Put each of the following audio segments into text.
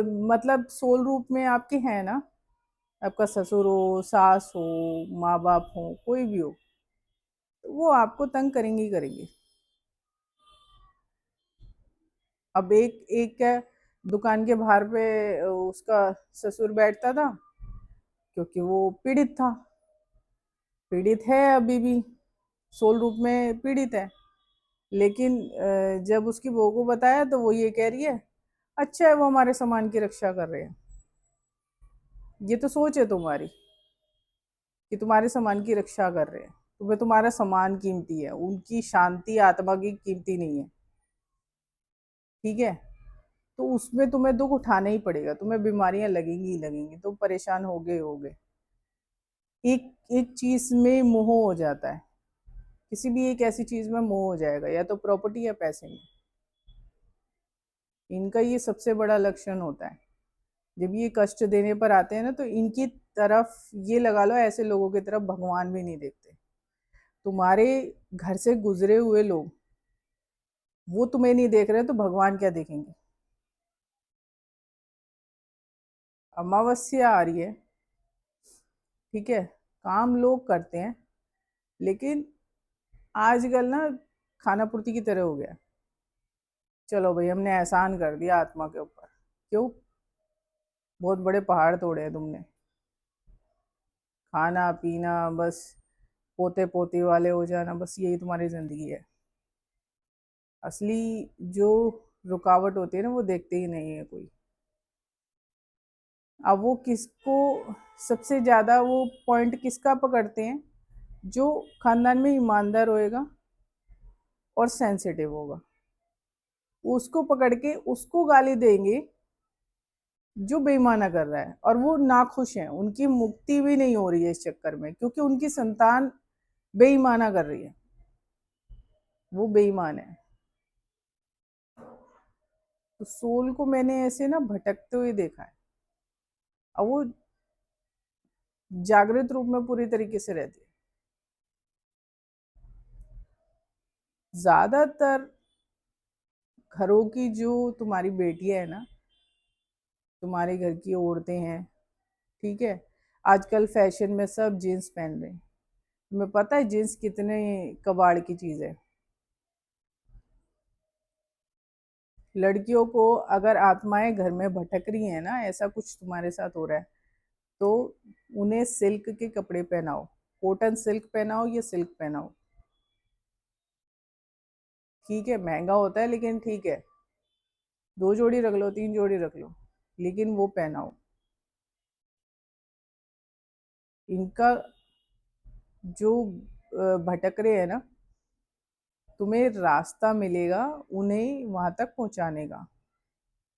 मतलब सोल रूप में आपके हैं ना, आपका ससुर हो, सास हो, माँ बाप हो, कोई भी हो, तो वो आपको तंग करेंगे ही करेंगे। अब एक एक क्या, दुकान के बाहर पे उसका ससुर बैठता था, क्योंकि वो पीड़ित था, पीड़ित है अभी भी, सोल रूप में पीड़ित है। लेकिन जब उसकी बहू को बताया तो वो ये कह रही है, अच्छा है वो हमारे सामान की रक्षा कर रहे हैं। ये तो सोच है तुम्हारी कि तुम्हारे सामान की रक्षा कर रहे हैं, तुम्हें तुम्हारा सामान कीमती है, उनकी शांति आत्मा की कीमती नहीं है। ठीक है, तो उसमें तुम्हें दुख उठाना ही पड़ेगा, तुम्हें बीमारियां लगेंगी ही लगेंगी, तुम परेशान होगे। एक एक चीज में मोह हो जाता है, किसी भी एक ऐसी चीज में मोह हो जाएगा, या तो प्रॉपर्टी या पैसे में। इनका ये सबसे बड़ा लक्षण होता है। जब ये कष्ट देने पर आते हैं ना, तो इनकी तरफ ये लगा लो, ऐसे लोगों की तरफ भगवान भी नहीं देखते। तुम्हारे घर से गुजरे हुए लोग, वो तुम्हें नहीं देख रहे तो भगवान क्या देखेंगे। अमावस्या आ रही है, ठीक है, काम लोग करते हैं, लेकिन आजकल ना खाना पूर्ति की तरह हो गया। चलो भाई, हमने एहसान कर दिया आत्मा के ऊपर। क्यों? बहुत बड़े पहाड़ तोड़े हैं तुमने, खाना पीना बस, पोते पोती वाले हो जाना, बस यही तुम्हारी जिंदगी है। असली जो रुकावट होती है ना, वो देखते ही नहीं है कोई। अब वो किसको सबसे ज्यादा वो पॉइंट किसका पकड़ते हैं? जो खानदान में ईमानदार होएगा और सेंसिटिव होगा, उसको पकड़ के उसको गाली देंगे जो बेईमाना कर रहा है, और वो नाखुश हैं, उनकी मुक्ति भी नहीं हो रही है इस चक्कर में, क्योंकि उनकी संतान बेईमाना कर रही है, वो बेईमान है। तो सोल को मैंने ऐसे ना भटकते हुए देखा है। अब वो जागृत रूप में पूरी तरीके से रहती है। ज्यादातर घरों की जो तुम्हारी बेटियां है ना, तुम्हारे घर की औरतें हैं, ठीक है, आजकल फैशन में सब जीन्स पहन रहे हैं। तुम्हें पता है जीन्स कितने कबाड़ की चीज है? लड़कियों को अगर आत्माएं घर में भटक रही हैं ना, ऐसा कुछ तुम्हारे साथ हो रहा है, तो उन्हें सिल्क के कपड़े पहनाओ, कॉटन सिल्क पहनाओ या सिल्क पहनाओ। ठीक है, महंगा होता है, लेकिन ठीक है, 2 जोड़ी रख लो, 3 जोड़ी रख लो, लेकिन वो पहनाओ। इनका जो भटक रहे हैं ना, तुम्हें रास्ता मिलेगा उन्हें वहां तक पहुंचाने का,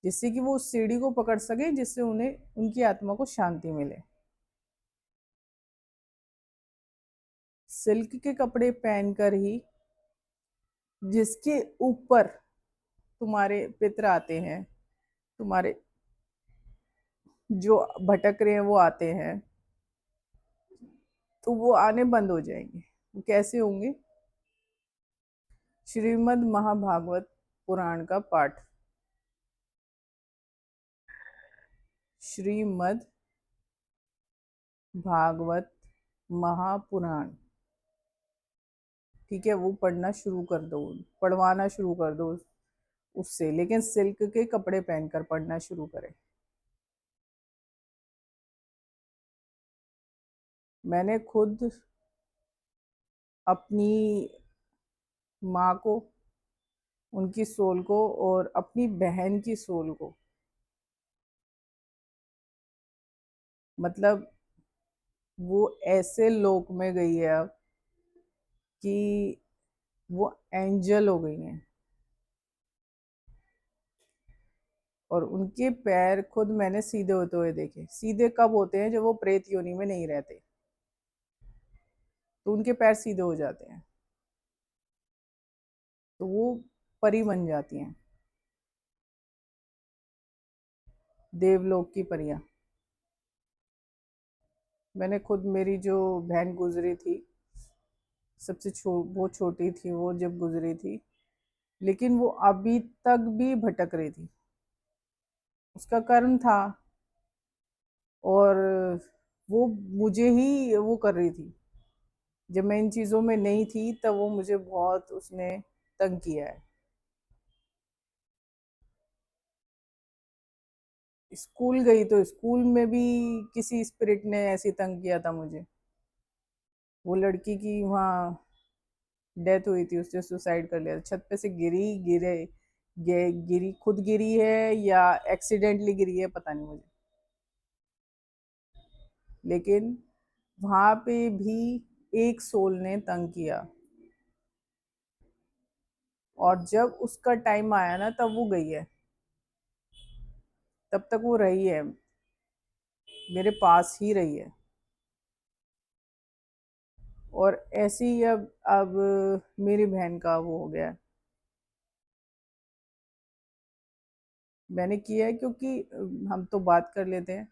जिससे कि वो उस सीढ़ी को पकड़ सके, जिससे उन्हें उनकी आत्मा को शांति मिले। सिल्क के कपड़े पहनकर ही, जिसके ऊपर तुम्हारे पितर आते हैं, तुम्हारे जो भटक रहे हैं वो आते हैं, तो वो आने बंद हो जाएंगे। वो कैसे होंगे? श्रीमद् महाभागवत पुराण का पाठ, श्रीमद् भागवत महापुराण, ठीक है, वो पढ़ना शुरू कर दो, पढ़वाना शुरू कर दो उससे, लेकिन सिल्क के कपड़े पहनकर पढ़ना शुरू करें। मैंने खुद अपनी माँ को, उनकी सोल को, और अपनी बहन की सोल को, मतलब वो ऐसे लोक में गई है अब कि वो एंजल हो गई हैं। और उनके पैर खुद मैंने सीधे होते हुए देखे। सीधे कब होते हैं? जब वो प्रेत योनि में नहीं रहते, तो उनके पैर सीधे हो जाते हैं, तो वो परी बन जाती हैं, देवलोक की परियां। मैंने खुद, मेरी जो बहन गुजरी थी, सबसे बहुत छोटी थी वो जब गुजरी थी, लेकिन वो अभी तक भी भटक रही थी। उसका कर्म था, और वो मुझे ही वो कर रही थी। जब मैं इन चीज़ों में नहीं थी तब वो मुझे बहुत उसने तंग किया है। स्कूल गई तो स्कूल में भी किसी स्पिरिट ने ऐसे तंग किया था मुझे। वो लड़की की वहाँ डेथ हुई थी, उसने सुसाइड कर लिया, छत पे से गिरी, खुद गिरी है या एक्सीडेंटली गिरी है पता नहीं मुझे, लेकिन वहां पे भी एक सोल ने तंग किया। और जब उसका टाइम आया ना तब वो गई है, तब तक वो रही है, मेरे पास ही रही है। और ऐसे ही अब मेरी बहन का वो हो गया। मैंने किया है क्योंकि हम तो बात कर लेते हैं,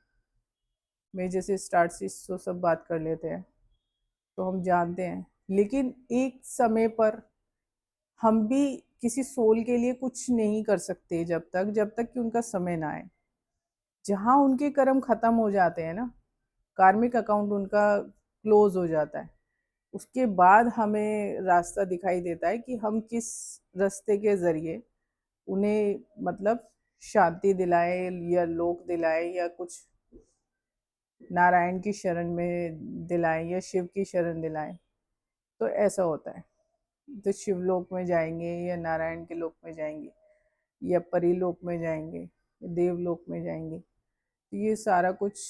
मेरे जैसे स्टार्ट से तो सब बात कर लेते हैं, तो हम जानते हैं। लेकिन एक समय पर हम भी किसी सोल के लिए कुछ नहीं कर सकते जब तक कि उनका समय ना आए। जहाँ उनके कर्म खत्म हो जाते हैं ना, कार्मिक अकाउंट उनका क्लोज हो जाता है, उसके बाद हमें रास्ता दिखाई देता है कि हम किस रास्ते के जरिए उन्हें मतलब शांति दिलाएं या लोक दिलाएं या कुछ नारायण की शरण में दिलाएं या शिव की शरण दिलाएं। तो ऐसा होता है, तो शिवलोक में जाएंगे या नारायण के लोक में जाएंगे या परीलोक में जाएंगे या देवलोक में जाएंगे, तो ये सारा कुछ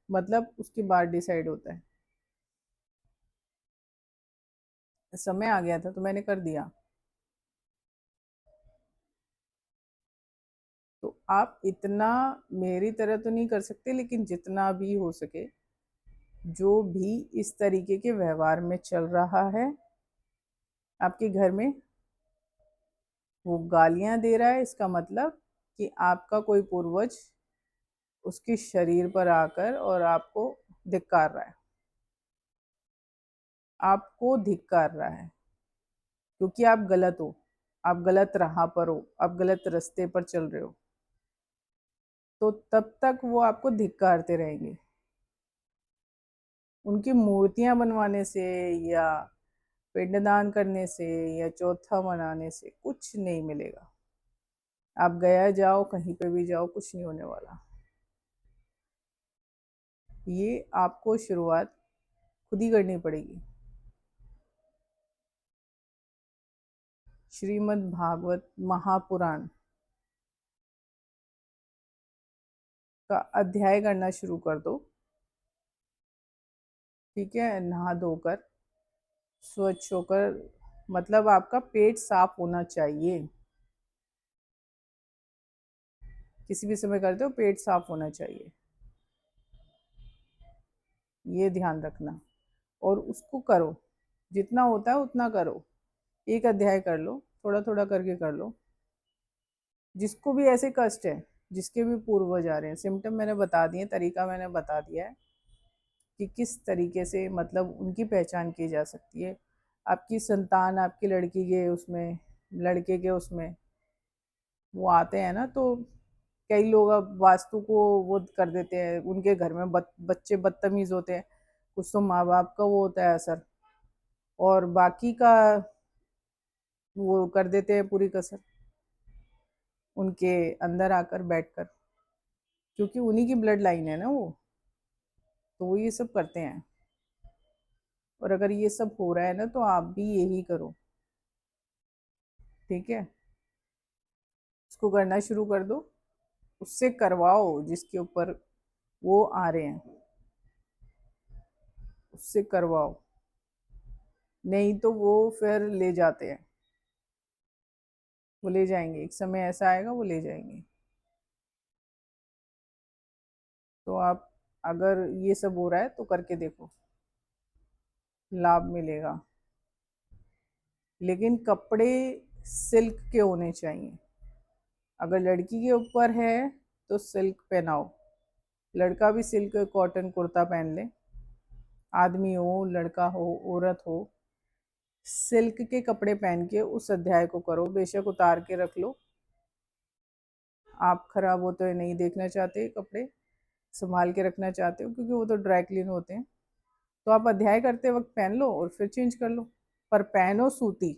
मतलब उसके बाद डिसाइड होता है। समय आ गया था तो मैंने कर दिया। तो आप इतना मेरी तरह तो नहीं कर सकते, लेकिन जितना भी हो सके, जो भी इस तरीके के व्यवहार में चल रहा है आपके घर में, वो गालियां दे रहा है, इसका मतलब कि आपका कोई पूर्वज उसके शरीर पर आकर और आपको धिक्कार रहा है, आपको धिक्कार रहा है, क्योंकि आप गलत हो, आप गलत राह पर हो, आप गलत रास्ते पर चल रहे हो। तो तब तक वो आपको धिक्कारते रहेंगे। उनकी मूर्तियां बनवाने से या पिंडदान करने से या चौथा मनाने से कुछ नहीं मिलेगा। आप गया जाओ, कहीं पे भी जाओ, कुछ नहीं होने वाला। ये आपको शुरुआत खुद ही करनी पड़ेगी। श्रीमद् भागवत महापुराण का अध्याय करना शुरू कर दो। ठीक है, नहा धोकर स्वच्छ होकर, मतलब आपका पेट साफ होना चाहिए। किसी भी समय करते हो पेट साफ होना चाहिए, ये ध्यान रखना। और उसको करो, जितना होता है उतना करो। एक अध्याय कर लो, थोड़ा थोड़ा करके कर लो। जिसको भी ऐसे कष्ट है, जिसके भी पूर्वज आ रहे हैं, सिम्टम मैंने बता दिए, तरीका मैंने बता दिया है कि किस तरीके से मतलब उनकी पहचान की जा सकती है। आपकी संतान आपकी लड़की के उसमें, लड़के के उसमें वो आते हैं ना, तो कई लोग अब वास्तु को वो कर देते हैं, उनके घर में बच्चे बदतमीज होते हैं, कुछ तो माँ बाप का वो होता है असर, और बाकी का वो कर देते हैं पूरी कसर उनके अंदर आकर बैठकर, क्योंकि उन्हीं की ब्लड लाइन है ना वो, तो वो ये सब करते हैं। और अगर ये सब हो रहा है ना, तो आप भी यही करो। ठीक है, उसको करना शुरू कर दो, उससे करवाओ जिसके ऊपर वो आ रहे हैं, उससे करवाओ। नहीं तो वो फिर ले जाते हैं, वो ले जाएंगे, एक समय ऐसा आएगा वो ले जाएंगे। तो आप अगर ये सब हो रहा है तो करके देखो, लाभ मिलेगा। लेकिन कपड़े सिल्क के होने चाहिए। अगर लड़की के ऊपर है तो सिल्क पहनाओ, लड़का भी सिल्क कॉटन कुर्ता पहन ले, आदमी हो, लड़का हो, औरत हो, सिल्क के कपड़े पहन के उस अध्याय को करो, बेशक उतार के रख लो, आप खराब होते हुए नहीं देखना चाहते, कपड़े संभाल के रखना चाहते हो, क्योंकि वो तो ड्राई क्लीन होते हैं, तो आप अध्याय करते वक्त पहन लो और फिर चेंज कर लो, पर पहनो सूती।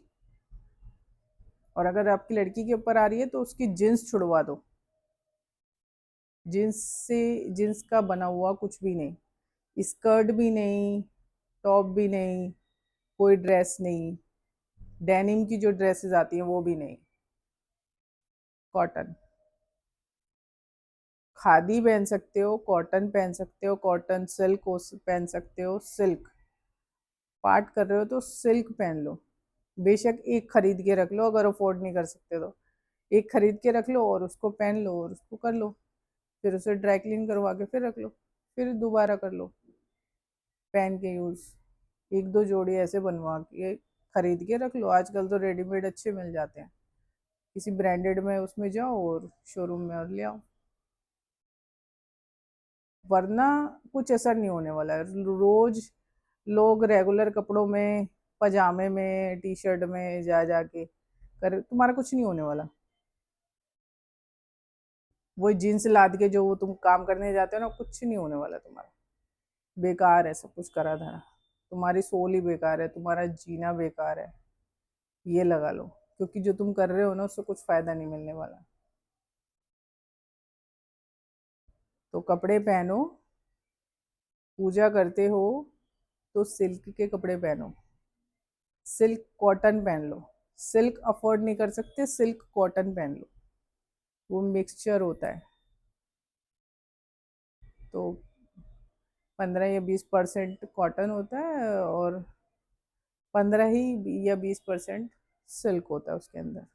और अगर आपकी लड़की के ऊपर आ रही है तो उसकी जींस छुड़वा दो। जींस से, जींस का बना हुआ कुछ भी नहीं, स्कर्ट भी नहीं, टॉप भी नहीं, कोई ड्रेस नहीं, डेनिम की जो ड्रेसेस आती हैं वो भी नहीं। कॉटन, खादी पहन सकते हो, कॉटन पहन सकते हो, कॉटन सिल्क पहन सकते हो, सिल्क पार्ट कर रहे हो तो सिल्क पहन लो। बेशक एक खरीद के रख लो, अगर अफोर्ड नहीं कर सकते तो एक खरीद के रख लो और उसको पहन लो और उसको कर लो, फिर उसे ड्राई क्लीन करवा के फिर रख लो, फिर दोबारा कर लो पहन के यूज़। एक दो जोड़ी ऐसे बनवा के खरीद के रख लो, आजकल तो रेडीमेड अच्छे मिल जाते हैं, किसी ब्रांडेड में उसमें जाओ और शोरूम में और ले आओ, वरना कुछ असर नहीं होने वाला है। रोज लोग रेगुलर कपड़ों में, पजामे में, टी शर्ट में जा जाके कर, तुम्हारा कुछ नहीं होने वाला। वो जीन्स लाद के जो वो तुम काम करने जाते हो ना, कुछ नहीं होने वाला तुम्हारा, बेकार है सब कुछ करा धरा, तुम्हारी सोल ही बेकार है, तुम्हारा जीना बेकार है, ये लगा लो, क्योंकि जो तुम कर रहे हो ना उससे कुछ फायदा नहीं मिलने वाला। तो कपड़े पहनो, पूजा करते हो तो सिल्क के कपड़े पहनो, सिल्क कॉटन पहन लो। सिल्क अफोर्ड नहीं कर सकते, सिल्क कॉटन पहन लो, वो मिक्सचर होता है, तो 15 या 20% कॉटन होता है और 15 ही या 20% सिल्क होता है उसके अंदर।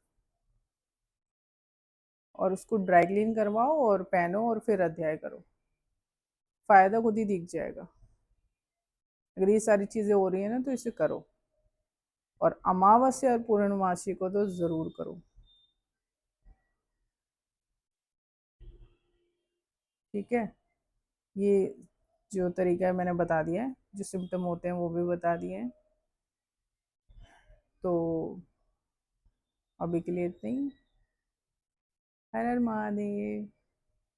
और उसको ड्राई क्लीन करवाओ और पहनो और फिर अध्याय करो, फायदा खुद ही दिख जाएगा। अगर ये सारी चीजें हो रही है ना तो इसे करो, और अमावस्या और पूर्णमासी को तो जरूर करो। ठीक है, ये जो तरीका है मैंने बता दिया है, जो सिम्टम होते हैं वो भी बता दिए हैं, तो अभी के लिए इतना ही। हर हर महादेव।